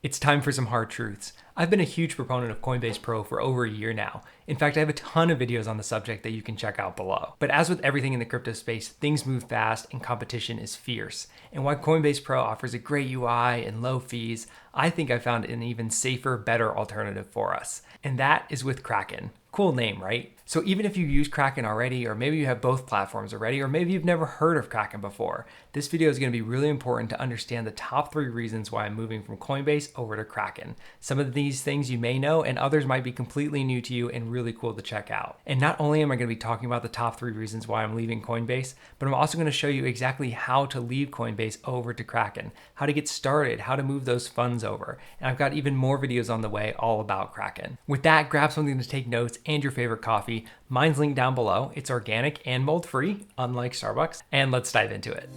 It's time for some hard truths. I've been a huge proponent of Coinbase Pro for over a year now. In fact, I have a ton of videos on the subject that you can check out below. But as with everything in the crypto space, things move fast and competition is fierce. And while Coinbase Pro offers a great UI and low fees, I think I found an even safer, better alternative for us. And that is with Kraken. Cool name, right? So even if you use Kraken already, or maybe you have both platforms already, or maybe you've never heard of Kraken before, this video is going to be really important to understand the top 3 reasons why I'm moving from Coinbase over to Kraken. Some of these things you may know, and others might be completely new to you and really cool to check out. And not only am I going to be talking about the top 3 reasons why I'm leaving Coinbase, but I'm also going to show you exactly how to leave Coinbase over to Kraken, how to get started, how to move those funds over. And I've got even more videos on the way all about Kraken. With that, grab something to take notes and your favorite coffee. Mine's linked down below. It's organic and mold-free, unlike Starbucks. And let's dive into it.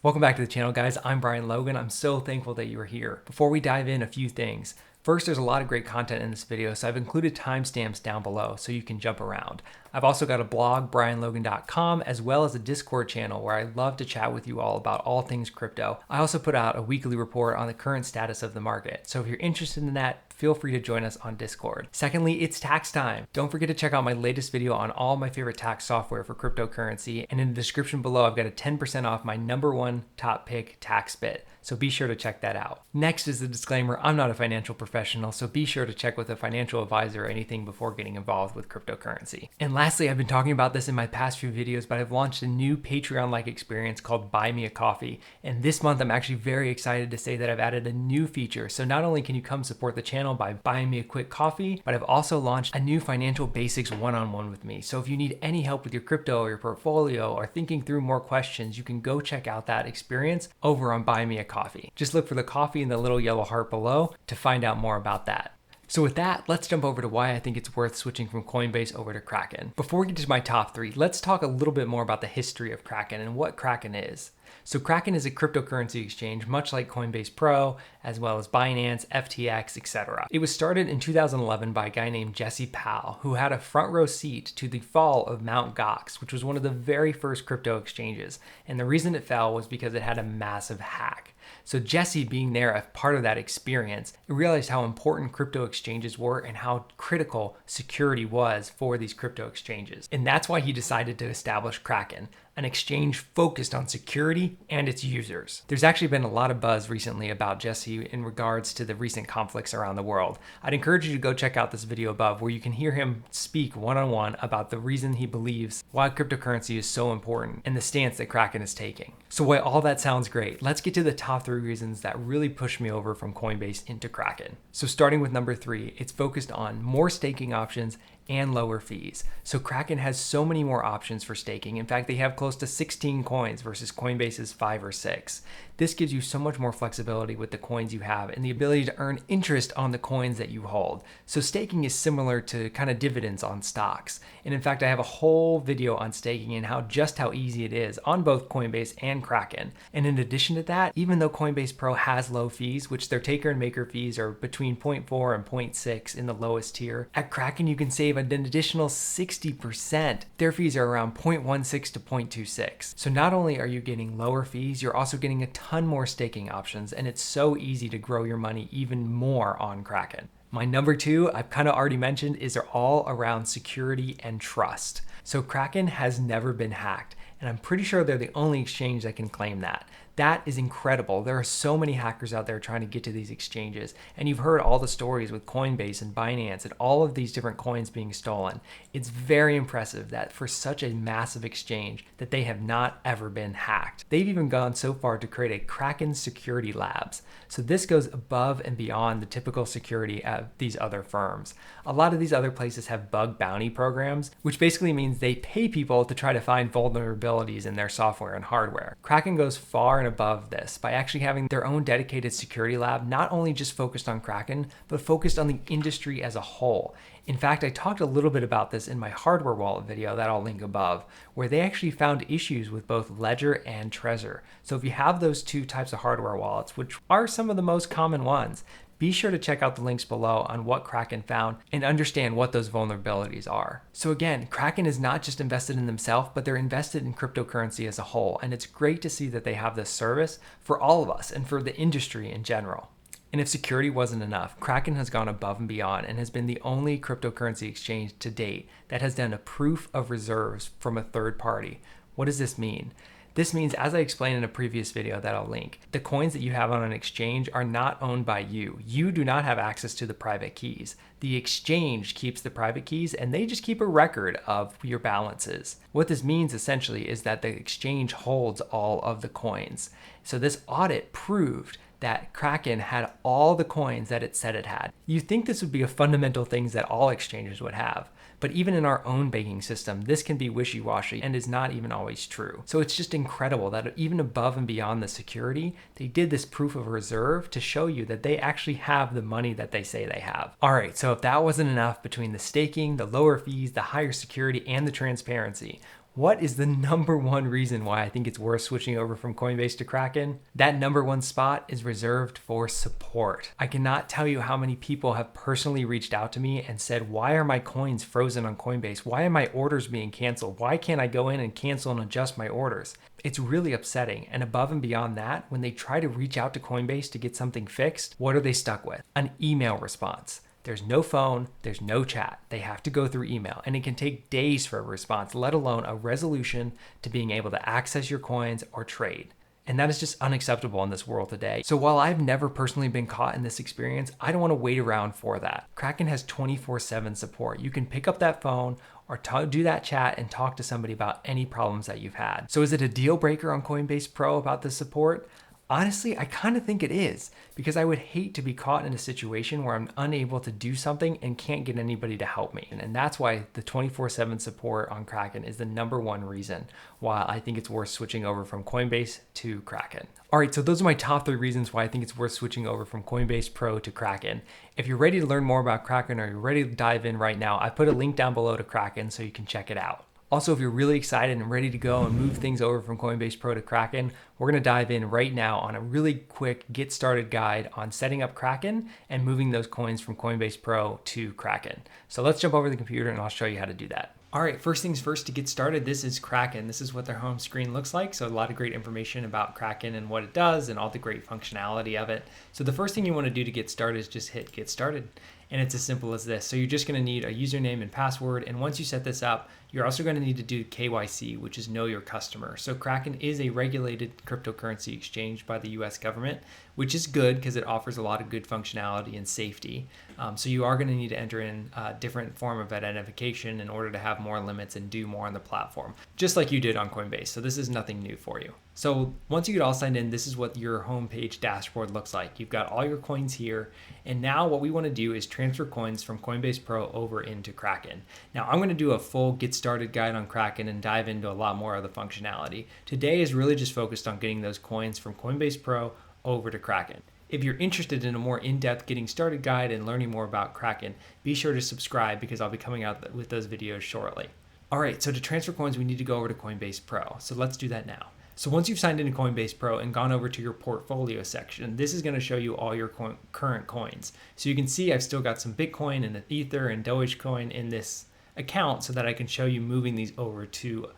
Welcome back to the channel, guys. I'm Brian Logan. I'm so thankful that you are here. Before we dive in, a few things. First, there's a lot of great content in this video, so I've included timestamps down below so you can jump around. I've also got a blog, brianlogan.com, as well as a Discord channel where I love to chat with you all about all things crypto. I also put out a weekly report on the current status of the market, so if you're interested in that, feel free to join us on Discord. Secondly, it's tax time. Don't forget to check out my latest video on all my favorite tax software for cryptocurrency, and in the description below, I've got a 10% off my #1 top pick, TAXbit. So be sure to check that out. Next is the disclaimer, I'm not a financial professional, so be sure to check with a financial advisor or anything before getting involved with cryptocurrency. And lastly, I've been talking about this in my past few videos, but I've launched a new Patreon-like experience called Buy Me a Coffee. And this month, I'm actually very excited to say that I've added a new feature. So not only can you come support the channel by buying me a quick coffee, but I've also launched a new financial basics one-on-one with me. So if you need any help with your crypto or your portfolio or thinking through more questions, you can go check out that experience over on Buy Me a Coffee. Just look for the coffee in the little yellow heart below to find out more about that. So with that, let's jump over to why I think it's worth switching from Coinbase over to Kraken. Before we get to my top 3, let's talk a little bit more about the history of Kraken and what Kraken is. So Kraken is a cryptocurrency exchange, much like Coinbase Pro, as well as Binance, FTX, etc. It was started in 2011 by a guy named Jesse Powell, who had a front row seat to the fall of Mt. Gox, which was one of the very first crypto exchanges. And the reason it fell was because it had a massive hack. So Jesse, being there as part of that experience, realized how important crypto exchanges were and how critical security was for these crypto exchanges. And that's why he decided to establish Kraken, an exchange focused on security and its users. There's actually been a lot of buzz recently about Jesse in regards to the recent conflicts around the world. I'd encourage you to go check out this video above where you can hear him speak one-on-one about the reason he believes why cryptocurrency is so important and the stance that Kraken is taking. So while all that sounds great, let's get to the top 3 reasons that really pushed me over from Coinbase into Kraken. So starting with number 3, it's focused on more staking options and lower fees. So Kraken has so many more options for staking. In fact, they have close to 16 coins versus Coinbase's 5 or 6. This gives you so much more flexibility with the coins you have and the ability to earn interest on the coins that you hold. So staking is similar to kind of dividends on stocks. And in fact, I have a whole video on staking and how easy it is on both Coinbase and Kraken. And in addition to that, even though Coinbase Pro has low fees, which their taker and maker fees are between 0.4 and 0.6 in the lowest tier, at Kraken you can save an additional 60%. Their fees are around 0.16 to 0.26. So not only are you getting lower fees, you're also getting a ton more staking options, and it's so easy to grow your money even more on Kraken. My number 2, I've kind of already mentioned, is they're all around security and trust. So Kraken has never been hacked, and I'm pretty sure they're the only exchange that can claim that. That is incredible. There are so many hackers out there trying to get to these exchanges. And you've heard all the stories with Coinbase and Binance and all of these different coins being stolen. It's very impressive that for such a massive exchange that they have not ever been hacked. They've even gone so far to create a Kraken Security Labs. So this goes above and beyond the typical security of these other firms. A lot of these other places have bug bounty programs, which basically means they pay people to try to find vulnerabilities in their software and hardware. Kraken goes far and above this by actually having their own dedicated security lab, not only just focused on Kraken, but focused on the industry as a whole. In fact, I talked a little bit about this in my hardware wallet video that I'll link above, where they actually found issues with both Ledger and Trezor. So if you have those two types of hardware wallets, which are some of the most common ones, be sure to check out the links below on what Kraken found and understand what those vulnerabilities are. So again, Kraken is not just invested in themselves, but they're invested in cryptocurrency as a whole. And it's great to see that they have this service for all of us and for the industry in general. And if security wasn't enough, Kraken has gone above and beyond and has been the only cryptocurrency exchange to date that has done a proof of reserves from a third party. What does this mean? This means, as I explained in a previous video that I'll link, the coins that you have on an exchange are not owned by you. You do not have access to the private keys. The exchange keeps the private keys and they just keep a record of your balances. What this means essentially is that the exchange holds all of the coins. So this audit proved that Kraken had all the coins that it said it had. You think this would be a fundamental thing that all exchanges would have, but even in our own banking system, this can be wishy-washy and is not even always true. So it's just incredible that even above and beyond the security, they did this proof of reserve to show you that they actually have the money that they say they have. All right, so if that wasn't enough, between the staking, the lower fees, the higher security, and the transparency, what is the number one reason why I think it's worth switching over from Coinbase to Kraken? That number one spot is reserved for support. I cannot tell you how many people have personally reached out to me and said, why are my coins frozen on Coinbase? Why are my orders being canceled? Why can't I go in and cancel and adjust my orders? It's really upsetting. And above and beyond that, when they try to reach out to Coinbase to get something fixed, what are they stuck with? An email response. There's no phone, there's no chat. They have to go through email, and it can take days for a response, let alone a resolution to being able to access your coins or trade. And that is just unacceptable in this world today. So while I've never personally been caught in this experience, I don't want to wait around for that. Kraken has 24/7 support. You can pick up that phone or do that chat and talk to somebody about any problems that you've had. So is it a deal breaker on Coinbase Pro about the support? Honestly, I kind of think it is, because I would hate to be caught in a situation where I'm unable to do something and can't get anybody to help me. And that's why the 24/7 support on Kraken is the number one reason why I think it's worth switching over from Coinbase to Kraken. All right, so those are my top 3 reasons why I think it's worth switching over from Coinbase Pro to Kraken. If you're ready to learn more about Kraken or you're ready to dive in right now, I put a link down below to Kraken so you can check it out. Also, if you're really excited and ready to go and move things over from Coinbase Pro to Kraken, we're going to dive in right now on a really quick get started guide on setting up Kraken and moving those coins from Coinbase Pro to Kraken. So let's jump over to the computer and I'll show you how to do that. All right, first things first, to get started, this is Kraken. This is what their home screen looks like. So a lot of great information about Kraken and what it does and all the great functionality of it. So the first thing you want to do to get started is just hit get started. And it's as simple as this. So you're just going to need a username and password. And once you set this up, you're also going to need to do KYC, which is know your customer. So Kraken is a regulated cryptocurrency exchange by the US government, which is good because it offers a lot of good functionality and safety. So you are going to need to enter in a different form of identification in order to have more limits and do more on the platform, just like you did on Coinbase. So this is nothing new for you. So once you get all signed in, this is what your homepage dashboard looks like. You've got all your coins here. And now what we want to do is transfer coins from Coinbase Pro over into Kraken. Now I'm going to do a full get started guide on Kraken and dive into a lot more of the functionality. Today is really just focused on getting those coins from Coinbase Pro over to Kraken. If you're interested in a more in-depth getting started guide and learning more about Kraken, be sure to subscribe because I'll be coming out with those videos shortly. All right, so to transfer coins, we need to go over to Coinbase Pro. So let's do that now. So once you've signed into Coinbase Pro and gone over to your portfolio section, this is going to show you all your current coins. So you can see I've still got some Bitcoin and Ether and Dogecoin in this account so that I can show you moving these over to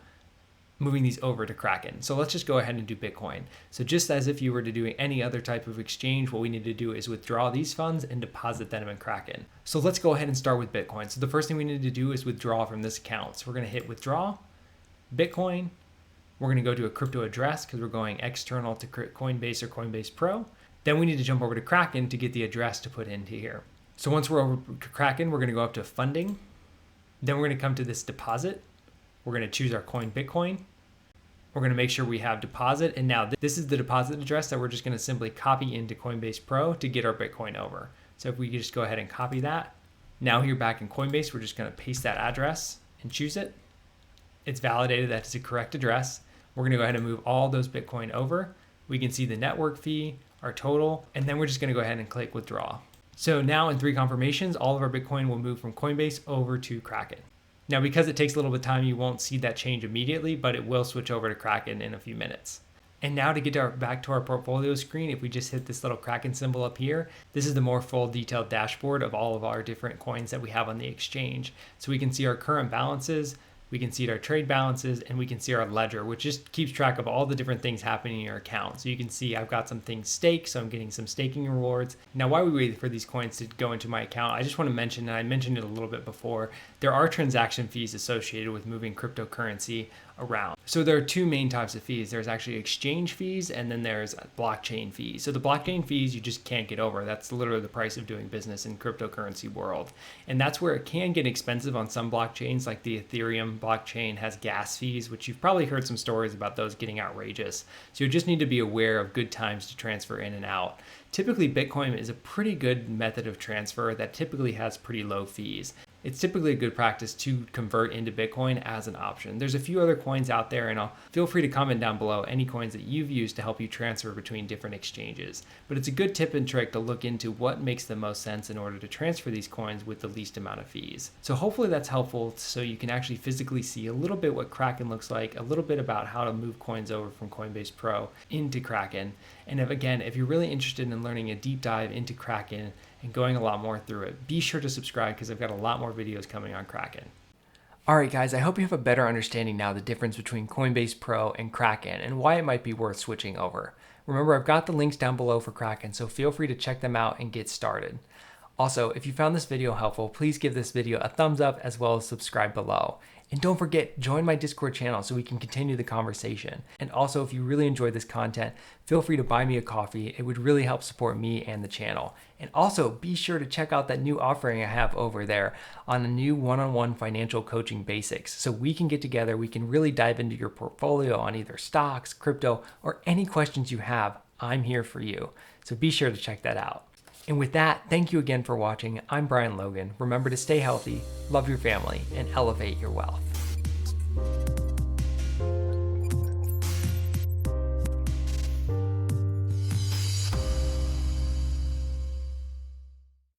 Kraken. So let's just go ahead and do Bitcoin. So just as if you were to do any other type of exchange, what we need to do is withdraw these funds and deposit them in Kraken. So let's go ahead and start with Bitcoin. So the first thing we need to do is withdraw from this account. So we're going to hit withdraw, Bitcoin. We're going to go to a crypto address because we're going external to Coinbase or Coinbase Pro. Then we need to jump over to Kraken to get the address to put into here. So once we're over to Kraken, we're going to go up to funding. Then we're going to come to this deposit. We're going to choose our coin Bitcoin. We're going to make sure we have deposit. And now this is the deposit address that we're just going to simply copy into Coinbase Pro to get our Bitcoin over. So if we could just go ahead and copy that. Now here back in Coinbase, we're just going to paste that address and choose it. It's validated that it's a correct address. We're going to go ahead and move all those Bitcoin over. We can see the network fee, our total, and then we're just going to go ahead and click withdraw. So now in 3 confirmations, all of our Bitcoin will move from Coinbase over to Kraken. Now, because it takes a little bit of time, you won't see that change immediately, but it will switch over to Kraken in a few minutes. And now to get back to our portfolio screen, if we just hit this little Kraken symbol up here, this is the more full detailed dashboard of all of our different coins that we have on the exchange. So we can see our current balances, we can see our trade balances, and we can see our ledger, which just keeps track of all the different things happening in your account. So you can see I've got some things staked, so I'm getting some staking rewards. Now, while we wait for these coins to go into my account, I just want to mention, and I mentioned it a little bit before, there are transaction fees associated with moving cryptocurrency around. So there are two main types of fees. There's actually exchange fees, and then there's blockchain fees. So the blockchain fees you just can't get over. That's literally the price of doing business in cryptocurrency world. And that's where it can get expensive on some blockchains, like the Ethereum blockchain has gas fees, which you've probably heard some stories about those getting outrageous. So you just need to be aware of good times to transfer in and out. Typically, Bitcoin is a pretty good method of transfer that typically has pretty low fees. It's typically a good practice to convert into Bitcoin as an option. There's a few other coins out there, and feel free to comment down below any coins that you've used to help you transfer between different exchanges. But it's a good tip and trick to look into what makes the most sense in order to transfer these coins with the least amount of fees. So hopefully that's helpful so you can actually physically see a little bit what Kraken looks like, a little bit about how to move coins over from Coinbase Pro into Kraken. And if you're really interested in learning a deep dive into Kraken and going a lot more through it, be sure to subscribe because I've got a lot more videos coming on Kraken. All right, guys, I hope you have a better understanding now the difference between Coinbase Pro and Kraken and why it might be worth switching over. Remember, I've got the links down below for Kraken, so feel free to check them out and get started. Also, if you found this video helpful, please give this video a thumbs up as well as subscribe below. And don't forget, join my Discord channel so we can continue the conversation. And also, if you really enjoyed this content, feel free to buy me a coffee. It would really help support me and the channel. And also, be sure to check out that new offering I have over there on a new one-on-one financial coaching basics. So we can get together, we can really dive into your portfolio on either stocks, crypto, or any questions you have. I'm here for you. So be sure to check that out. And with that, thank you again for watching. I'm Brian Logan. Remember to stay healthy, love your family, and elevate your wealth.